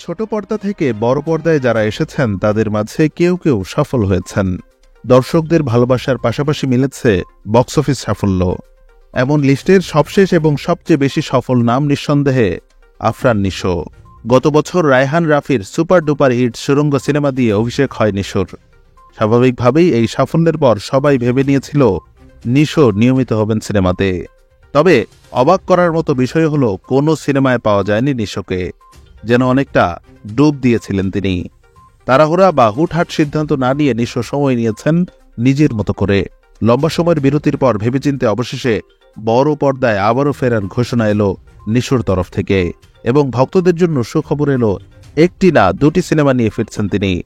ছোট পর্দা থেকে বড় পর্দায় যারা এসেছেন তাদের মাঝে কেউ কেউ সফল হয়েছেন। দর্শকদের ভালোবাসার পাশাপাশি মিলেছে বক্স অফিস সাফল্য। এমন লিস্টের সবশেষ এবং সবচেয়ে বেশি সফল নাম নিঃসন্দেহে আফরান নিশো। গত বছর রায়হান রাফির সুপার ডুপার হিট সুড়ঙ্গ সিনেমা দিয়ে অভিষেক হয় নিশোর। স্বাভাবিকভাবেই এই সাফল্যের পর সবাই ভেবে নিয়েছিল নিশো নিয়মিত হবেন সিনেমাতে। তবে অবাক করার মতো বিষয় হলো কোনো সিনেমায় পাওয়া যায়নি নিশোকে। যেন অনেকটা ডুব দিয়েছিলেন তিনি। তাড়াহুড়া বা হুটহাট সিদ্ধান্ত না নিয়ে নিশো সময় নিয়েছেন নিজের মতো করে। লম্বা সময়ের বিরতির পর ভেবেচিন্তে অবশেষে বড় পর্দায় আবারও ফেরার ঘোষণা এলো নিশোর তরফ থেকে এবং ভক্তদের জন্য সুখবর এলো, একটি না দুটি সিনেমা নিয়ে ফিরছেন তিনি।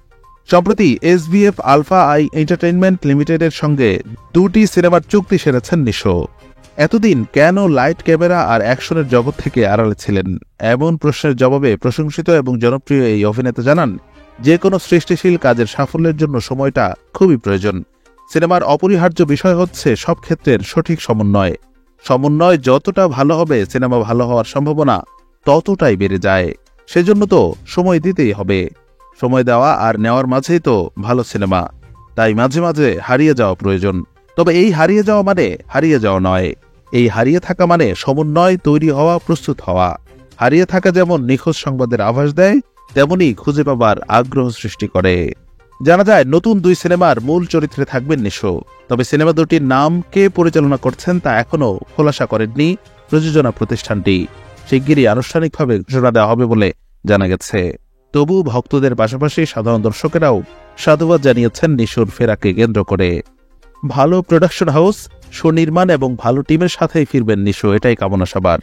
সম্প্রতি SBF আলফা আই এন্টারটেইনমেন্ট লিমিটেডের সঙ্গে দুটি সিনেমার চুক্তি সেরেছেন নিশো। এতদিন কেন লাইট ক্যামেরা আর অ্যাকশনের জগৎ থেকে আড়ালে ছিলেন, এমন প্রশ্নের জবাবে প্রশংসিত এবং জনপ্রিয় এই অভিনেতা জানান, যে কোনো সৃষ্টিশীল কাজের সাফল্যের জন্য সময়টা খুবই প্রয়োজন। সিনেমার অপরিহার্য বিষয় হচ্ছে সব ক্ষেত্রের সঠিক সমন্বয়। সমন্বয় যতটা ভালো হবে সিনেমা ভালো হওয়ার সম্ভাবনা ততটাই বেড়ে যায়। সেজন্য তো সময় দিতেই হবে। সময় দেওয়া আর নেওয়ার মাঝেই তো ভালো সিনেমা। তাই মাঝে মাঝে হারিয়ে যাওয়া প্রয়োজন। তবে এই হারিয়ে যাওয়া মানে হারিয়ে যাওয়া নয়, এই হারিয়ে থাকা মানে সমন্বয় তৈরি হওয়া, প্রস্তুত হওয়া। হারিয়ে থাকা যেমন নিখোঁজ সংবাদের আভাস দেয়, তেমনি খুঁজে পাবার আগ্রহ সৃষ্টি করে। জানা যায় নতুন দুই সিনেমার মূল চরিত্রে থাকবেন নিশো। তবে সিনেমা দুটির নাম কে পরিচালনা করছেন তা এখনও খোলাসা করেননি প্রযোজনা প্রতিষ্ঠানটি। শিগগিরই আনুষ্ঠানিকভাবে ঘোষণা দেওয়া হবে বলে জানা গেছে। তবু ভক্তদের পাশাপাশি সাধারণ দর্শকেরাও সাধুবাদ জানিয়েছেন নিশোর ফেরাকে কেন্দ্র করে। ভালো প্রোডাকশন হাউস, সুনির্মাণ এবং ভালো টিমের সাথেই ফিরবেন নিশো, এটাই কামনা সবার।